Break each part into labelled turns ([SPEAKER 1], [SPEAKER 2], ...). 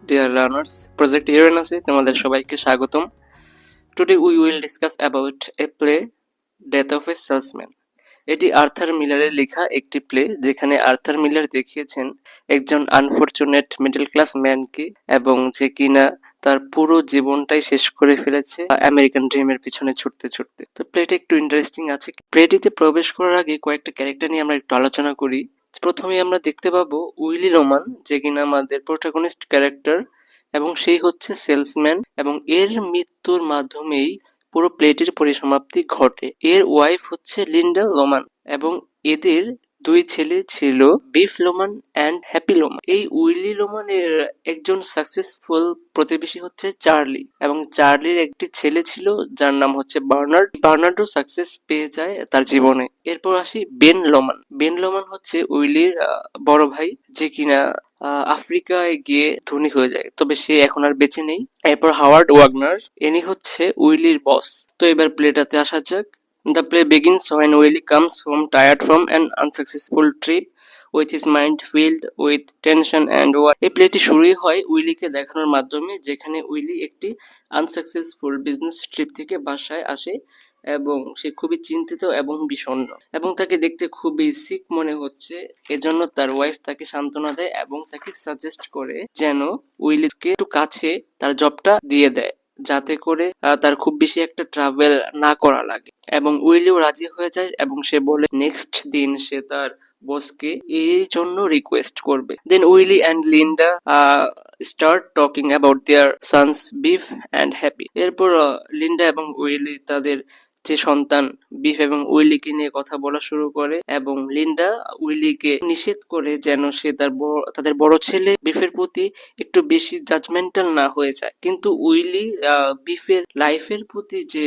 [SPEAKER 1] dear learners. Project Uranus-এ তোমাদের সবাইকে স্বাগতম। Today we will discuss about a play, Death of a Salesman. এটি Arthur মিলারের লেখা একটি প্লে, যেখানে আর্থার মিলার দেখিয়েছেন একজন আনফরচুনেট মিডল ক্লাস ম্যানকে, এবং যে কিনা তার পুরো জীবনটাই শেষ করে ফেলেছে আমেরিকান ড্রিমের পিছনে ছুটতে ছুটতে। তো প্লেটি একটু ইন্টারেস্টিং আছে। প্লেটিতে প্রবেশ করার আগে কয়েকটা ক্যারেক্টার নিয়ে আমরা একটু আলোচনা করি। প্রথমে আমরা দেখতে পাবো উইলি রোমান, যে কিনা আমাদের প্রোটাগনিস্ট ক্যারেক্টার, এবং সেই হচ্ছে সেলসম্যান, এবং এর মৃত্যুর মাধ্যমেই পুরো প্লেটির পরিসমাপ্তি ঘটে। এর ওয়াইফ হচ্ছে লিন্ডা লোমান, এবং এদের দুই ছেলে ছিল, beef Loman and happy Loman. এই উইলি লোমানের একজন সাকসেসফুল প্রতিবেশী হচ্ছে চার্লি, এবং চার্লির একটি ছেলে ছিল যার নাম হচ্ছে বার্নার্ড। বার্নার্ডও সাকসেস পেয়ে যায় তার জীবনে। এরপর আসি বেন লোমান। বেন লোমান হচ্ছে উইলির বড় ভাই, যে কিনা আফ্রিকায় গিয়ে ধনী হয়ে যায়, তবে সে এখন আর বেঁচে নেই। এরপর হাওয়ার্ড ওয়াগনার, ইনি হচ্ছে উইলির বস। তো এবার প্লেটাতে আসা যাক। The play begins when Willie comes home tired from an unsuccessful trip, with his mind filled with tension and worry. এই প্লেটি শুরুই হয় উইলিকে দেখানোর মাধ্যমে, যেখানে উইলি একটি আনসাকসেসফুল বিজনেস ট্রিপ থেকে বাসায় আসে, এবং সে খুবই চিন্তিত এবং বিষণ্ণ, এবং তাকে দেখতে খুবই সিক মনে হচ্ছে। এজন্য তার ওয়াইফ তাকে সান্ত্বনা দেয় এবং তাকে সাজেস্ট করে যেন উইলিকে একটু কাছে তার জবটা দিয়ে দেয়, যাতে করে তার খুব বেশি একটা ট্রাভেল না করা লাগে। এবং উইলিও রাজি হয়ে যায়, এবং সে বলে নেক্সট দিন সে তার বসকে এই জন্য রিকোয়েস্ট করবে। Then Willy and Linda start talking about their sons Biff and Happy. এরপর লিন্ডা এবং উইলি তাদের যে সন্তান বিফ এবং উইলিকে নিয়ে কথা বলা শুরু করে, এবং লিন্ডা উইলিকে নিষেধ করে যেন সে তাদের বড় ছেলে বিফের প্রতি একটু বেশি জাজমেন্টাল না হয়ে যায়। কিন্তু উইলি বিফের লাইফের প্রতি যে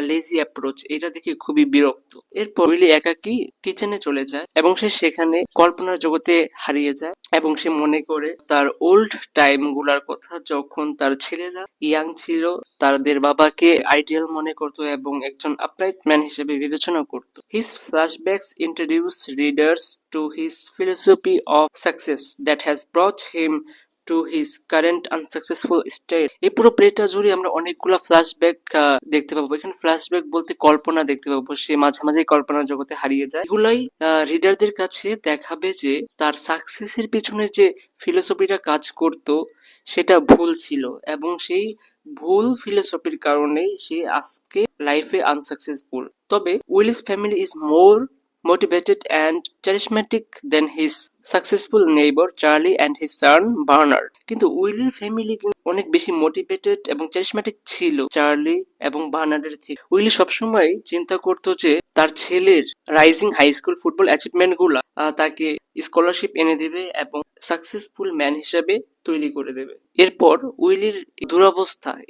[SPEAKER 1] লেজি অ্যাপ্রোচ, এটা দেখে খুবই বিরক্ত। এরপর উইলি একাকী কিচেনে চলে যায়, এবং সে সেখানে কল্পনার জগতে হারিয়ে যায়, এবং সে মনে করে তার ওল্ড টাইম গুলার কথা, যখন তার ছেলেরা ইয়াং ছিল, তাদের বাবাকে আইডিয়াল মনে করত এবং একজন আপরাইট ম্যান হিসেবে বিবেচনা করত। His flashbacks introduce readers to his philosophy of success that has brought him to his current unsuccessful state. এই পুরো প্লেটা জুড়ে আমরা অনেকগুলো ফ্ল্যাশব্যাক দেখতে পাবো। এখানে ফ্ল্যাশব্যাক বলতে কল্পনা দেখতে পাবো, সে মাঝে মাঝে কল্পনার জগতে হারিয়ে যায়। এগুলাই রিডারদের কাছে দেখাবে যে তার সাকসেসের পিছনে যে ফিলোসফিটা কাজ করত সেটা ভুল ছিল, এবং সেই ভুল ফিলোসফির কারণেই সে আজকে লাইফে আনসাকসেসফুল। তবে Willis family is more motivated and charismatic than his successful neighbor Charlie and his son Bernard. কিন্তু উইলির ফ্যামিলি অনেক বেশি মোটিভেটেড এবং চ্যারিসম্যাটিক ছিল চার্লি এবং বার্নার্ডের থেকে। উইলি সবসময় চিন্তা করতো যে তার ছেলের rising high school football achievement গুলা তাকে স্কলারশিপ এনে দেবে এবং সাকসেসফুল ম্যান হিসাবে তৈরি করে দেবে। এরপর উইলির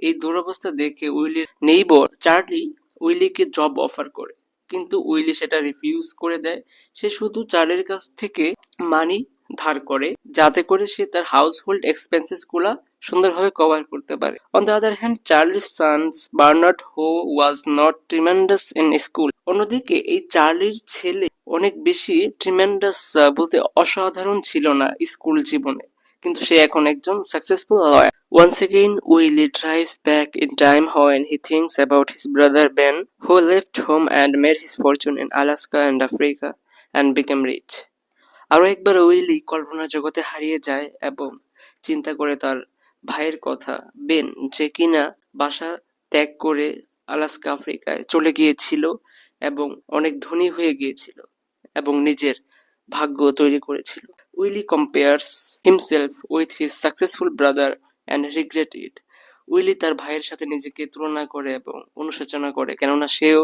[SPEAKER 1] এই দুরবস্থা দেখে উইলির নেইবর চার্লি উইলিকে জব অফার করে, কিন্তু উইলি সেটা রিফিউজ করে দেয়। সে শুধু চার্লির কাছ থেকে মানি ধার করে, যাতে করে সে তার হাউস হোল্ড এক্সপেন্সেস গুলা সুন্দরভাবে কভার করতে পারে। অন দ্য আদার হ্যান্ড, চার্লির sons Bernard, who was not tremendous in school, অন্যদিকে এই চার্লির ছেলে অনেক বেশি ট্রিমেন্ডাস বলতে অসাধারণ ছিল না স্কুল জীবনে, কিন্তু সে এখন একজন successful lawyer. Once again, Willie drives back in time when he thinks about his brother Ben, who left home and made his fortune in Alaska and Africa and became rich. আরো একবার Willy কল্পনা জগতে হারিয়ে যায় এবং চিন্তা করে তার ভাইয়ের কথা, বেন, যে কিনা বাসা ত্যাগ করে আলাস্কা আফ্রিকায় চলে গিয়েছিল এবং অনেক ধনী হয়ে গিয়েছিল এবং নিজের ভাগ্য তৈরি করেছিল। Willy compares himself with his successful brother and regret it. Willy তার ভাইয়ের সাথে নিজেকে তুলনা করে এবং অনুশোচনা করে, কেননা সেও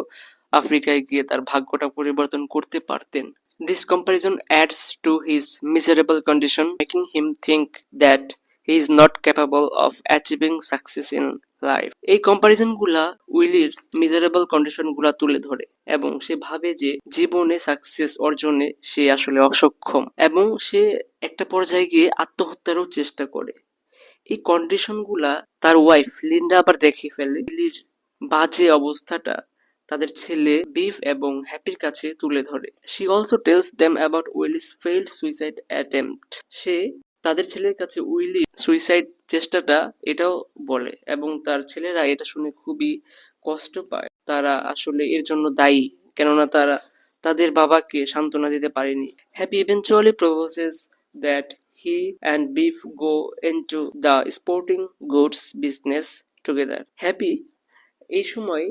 [SPEAKER 1] আফ্রিকায় গিয়ে তার ভাগ্যটা পরিবর্তন করতে পারতেন। This comparison adds to his miserable condition, making him think that he is not capable of achieving success in life. এই কম্পারিজন গুলা উইলির মিজারেবল কন্ডিশন গুলা তুলে ধরে, এবং সে ভাবে যে জীবনে সাকসেস অর্জনে সে আসলে অসক্ষম, এবং সে একটা পর্যায়ে গিয়ে আত্মহত্যারও চেষ্টা করে। এই কন্ডিশন গুলা তার ওয়াইফ লিন্ডা আবার দেখে ফেলে। উইলির বাজে অবস্থাটা তাদের ছেলে বিফ এবং হ্যাপির কাছে তুলে ধরে। She also tells them about Willie's failed suicide attempt. সে তাদের ছেলের কাছে উইলি সুইসাইড চেষ্টাটা এটাও বলে, এবং তার ছেলেরা এটা শুনে খুবই কষ্ট পায়। তারা আসলে এর জন্য দায়ী, কেননা তারা তাদের বাবাকে সান্ত্বনা দিতে পারেনি। Happy eventually proposes that he and beef go into the sporting goods business together. Happy এই সময়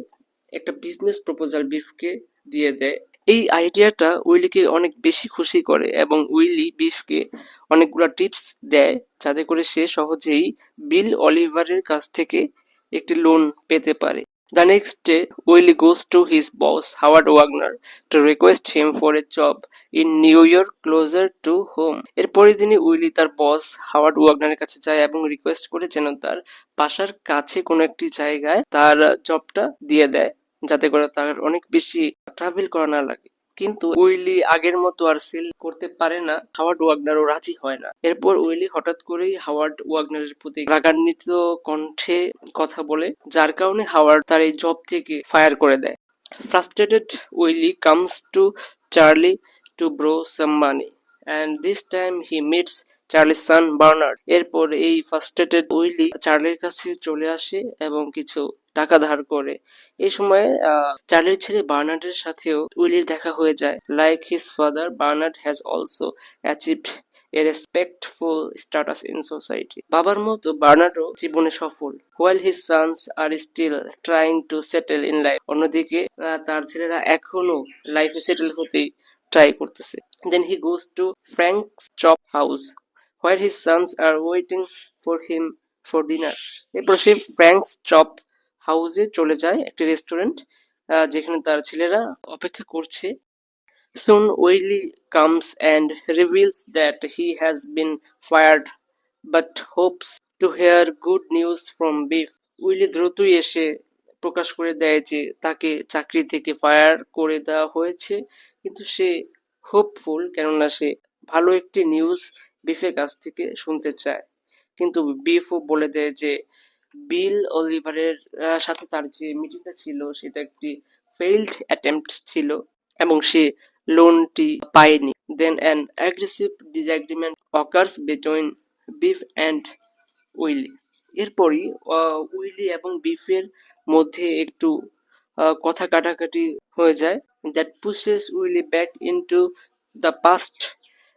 [SPEAKER 1] একটা বিজনেস প্রপোজাল বিফকে দিয়ে দেয়। এই আইডিয়াটা উইলিকে অনেক বেশি খুশি করে, এবং উইলি বিফকে অনেকগুলা টিপস দেয় যাতে করে সে সহজেই বিল অলিভারের কাছ থেকে একটি লোন পেতে পারে। The next day, Willie goes to his boss, Howard Wagner, to request him for a job in New York closer to home. এরপরের দিনই উইলি তার বস হাওয়ার্ড ওয়াগনারের কাছে যায় এবং রিকোয়েস্ট করে যেন তার বাসার কাছে কোনো একটি জায়গায় তার জবটা দিয়ে দেয়, যাতে করে তার অনেক বেশি ট্রাভেল করা না লাগে। কিন্তু উইলি আগের মতো আর সেল করতে পারে না, হাওয়ার্ড ওয়াগনারও রাজি হয় না। এরপর উইলি হঠাৎ করেই হাওয়ার্ড ওয়াগনারের প্রতি রাগান্বিত কণ্ঠে কথা বলে, যার কারণে হাওয়ার্ড তার এই জব থেকে ফায়ার করে দেয়। Frustrated, Willie comes to Charlie to borrow some money, and this time he meets চার্লির son বার্নার্ড। এরপর এই ফ্রাস্ট্রেটেড উইলি চার্লির কাছে চলে আসে এবং কিছু টাকা ধার করে। এই সময় চার্লির ছেলে বার্নার্ডের সাথেও উইলির দেখা হয়ে যায়। Like his father, Bernard has also achieved a respectful status in society. বাবার মতো বার্নার্ডও জীবনে সফল। While his sons are still trying to settle in life. অন্যদিকে তার ছেলেরা এখনো লাইফে সেটেল হতেই ট্রাই করতেছে। Then he goes to Frank's chop house where his sons are waiting for him for dinner. এরপর সে ফ্র্যাঙ্কস চপ হাউসে চলে যায়, একটি রেস্টুরেন্ট যেখানে তার ছেলেরা অপেক্ষা করছে। Soon Willie comes and reveals that he has been fired but hopes to hear good news from Biff. Willy দ্রুতই এসে প্রকাশ করে দেয় যে তাকে চাকরি থেকে ফায়ার করে দেওয়া হয়েছে, কিন্তু সে হোপফুল, কেননা সে ভালো একটি নিউজ বিফের কাছ থেকে শুনতে চায়। কিন্তু বিফও বলে দেয় যে বিল অলিভারের সাথে তার যে মিটিংটা ছিল সেটা একটি ফেইল্ড অ্যাটেম্পট ছিল এবং সে লোনটি পায়নি। Then an aggressive disagreement occurs between Biff and Willy. এরপরই উইলি এবং বিফের মধ্যে একটু কথা কাটাকাটি হয়ে যায়, that pushes Willy back into the past,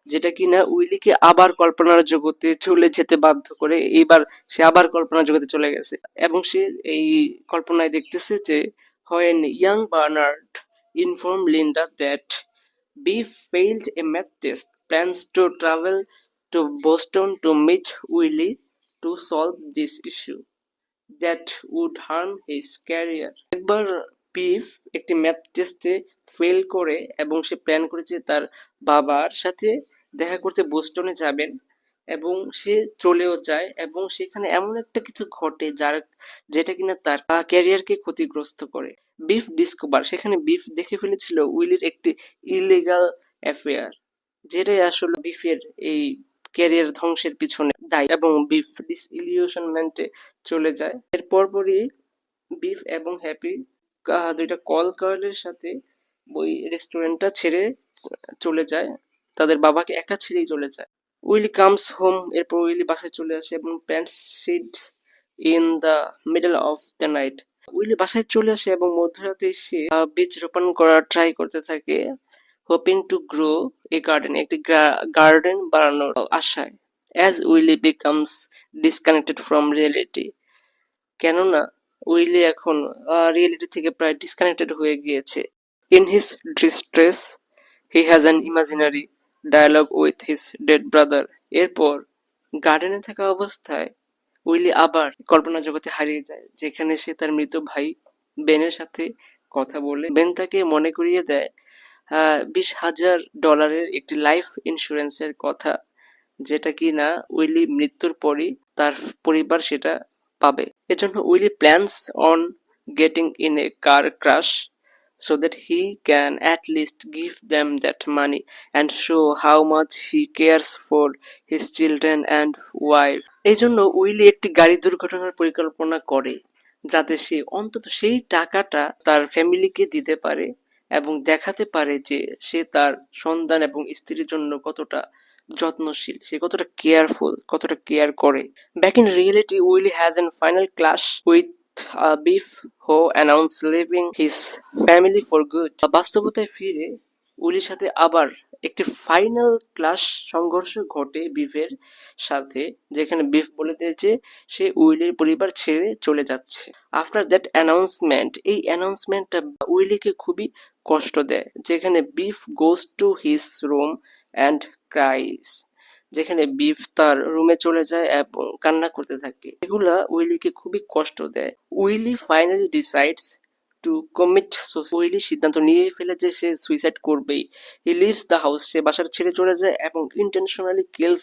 [SPEAKER 1] যেটা কিনা উইলিকে আবার কল্পনার জগতে চলে যেতে বাধ্য করে। এইবার সে আবার কল্পনার জগতে চলে গেছে এবং সে এই কল্পনায় দেখতেছে যে when young Bernard informed Linda that Beef failed a math test, plans to travel to Boston to meet Willie to solve this issue that would harm his career. একবার বিফ একটি ম্যাথ টেস্টে ফেল করে এবং সে plan করেছে তার বাবার সাথে দেখা করতে বোস্টনে যাবেন, এবং সে চলেও যায় এবং সেখানে এমন একটা কিছু ঘটে যেটা কিনা তার ক্যারিয়ারকে ক্ষতিগ্রস্ত করে। বিফ ডিসকভার, সেখানে বিফ দেখে ফেলেছিল উইলির একটি ইলিগাল অ্যাফেয়ার, যেটাই আসলে বিফের এই ক্যারিয়ার ধ্বংসের পিছনে দায়ী, এবং বিফ ডিসইলিউশনমেন্টে চলে যায়। এর পরপরই বিফ এবং হ্যাপি দুইটা কল গার্লের সাথে ওই রেস্টুরেন্টটা ছেড়ে চলে যায়, তাদের বাবাকে একা ছেড়েই চলে যায়। উইলি কামস হোম, এরপর উইলি বাসায় চলে আসে এবং plants seeds in the middle of the night. Willy বাসায় চলে আসে এবং মধ্যরাতে সে বীজ রোপণ করার ট্রাই করতে থাকে, hoping to grow a garden, একটি গার্ডেন বানানোর আশায়। As Willy becomes disconnected from reality, কেননা উইলি এখন রিয়েলিটি থেকে প্রায় ডিসকানেক্টেড হয়ে গিয়েছে। In his distress he has an imaginary dialogue with his dead brother. এরপর গার্ডেনে থাকা অবস্থায় উইলি আবার কল্পনা জগতে হারিয়ে যায়, যেখানে সে তার মৃত ভাই বেনের সাথে কথা বলে। বেন তাকে মনে করিয়ে দেয় $20,000 একটি লাইফ ইন্স্যুরেন্সের কথা, যেটা কি না উইলি মৃত্যুর পরই তার পরিবার সেটা পাবে। এজন্য Willy plans on getting in a car crash so that he can at least give them that money and show how much he cares for his children and wife. এই জন্য উইলি একটি গাড়ি দুর্ঘটনার পরিকল্পনা করে, যাতে সে অন্তত সেই টাকাটা তার ফ্যামিলিকে দিতে পারে এবং দেখাতে পারে যে সে তার সন্তান এবং স্ত্রীর জন্য কতটা যত্নশীল, সে কতটা কেয়ারফুল, কতটা কেয়ার করে। Back in reality Willy has an final clash with Biff who announce leaving his family for good. বাস্তবতায় ফিরে উইলির সাথে আবার একটি ফাইনাল ক্লাশ সংঘর্ষ ঘটে বিফের সাথে, যেখানে বিফ বলে দিয়েছে সে উইলির পরিবার ছেড়ে চলে যাচ্ছে। আফটার দ্যাট অ্যানাউন্সমেন্ট, এই অ্যানাউন্সমেন্টটা উইলিকে খুবই কষ্ট দেয়, যেখানে beef goes to his room and ক্রাইস, যেখানে বিফ তার রুমে চলে যায় এবং কান্না করতে থাকে। এগুলা উইলিকে খুবই কষ্ট দেয়। Willy finally decides to commit suicide. Willy সিদ্ধান্ত নিয়ে ফেলে যে সে সুইসাইড করবেই। হি লিভস দ্য হাউস, সে বাসার ছেড়ে চলে যায় এবং intentionally kills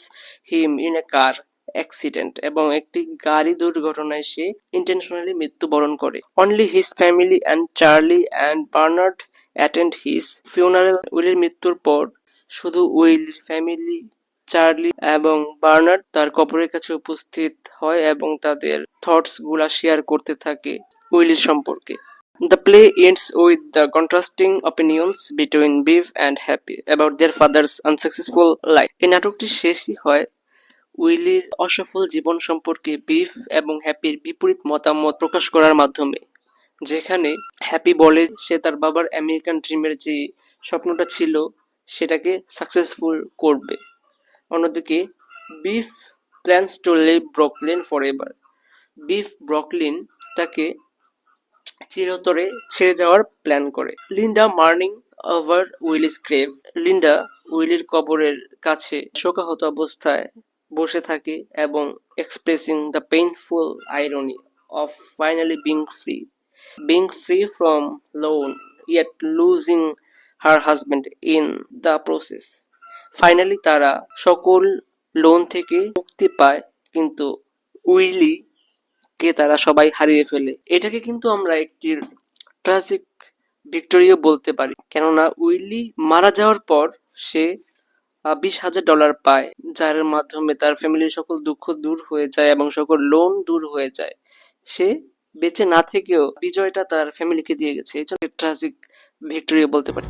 [SPEAKER 1] him in a car accident, এবং একটি গাড়ি দুর্ঘটনায় সে ইন্টেনশনালি মৃত্যুবরণ করে। Only his family and Charlie and Bernard attend his funeral. উইলির মৃত্যুর পর শুধু উইলির ফ্যামিলি, চার্লি এবং বার্নার্ড তার কবরের কাছে উপস্থিত হয় এবং তাদের থটস গুলা শেয়ার করতে থাকে উইলির সম্পর্কে। The play ends with the contrasting opinions between Beef and Happy about their father's unsuccessful life. এই নাটকটি শেষই হয় উইলির অসফল জীবন সম্পর্কে বিফ এবং হ্যাপির বিপরীত মতামত প্রকাশ করার মাধ্যমে, যেখানে হ্যাপি বলে সে তার বাবার আমেরিকান ড্রিমের যে স্বপ্নটা ছিল সেটাকে সাকসেসফুল করবে। অন্যদিকে Biff plans to leave Brooklyn forever. Biff ব্রুকলিনটাকে চিরতরে ছেড়ে যাওয়ার প্ল্যান করে। Linda mourning over Willy's grave. লিন্ডা উইলির কবরের কাছে শোকাহত অবস্থায় বসে থাকে এবং expressing the painful irony of finally being free from loan yet losing her husband in the process. Finally তারা সকল লোন থেকে মুক্তি পায়, কিন্তু উইলি কে তারা সবাই হারিয়ে ফেলে। এটাকে কিন্তু আমরা একটি ট্রাজিক ভিক্টোরিও বলতে পারি, কেননা উইলি মারা যাওয়ার পর সে $20,000 পায়, যার মাধ্যমে তার ফ্যামিলির সকল দুঃখ দূর হয়ে যায় এবং সকল লোন দূর হয়ে যায়। সে বেঁচে না থেকেও বিজয়টা তার ফ্যামিলিকে দিয়ে গেছে, এই জন্য ট্রাজিক ভিক্টোরিও বলতে পারি।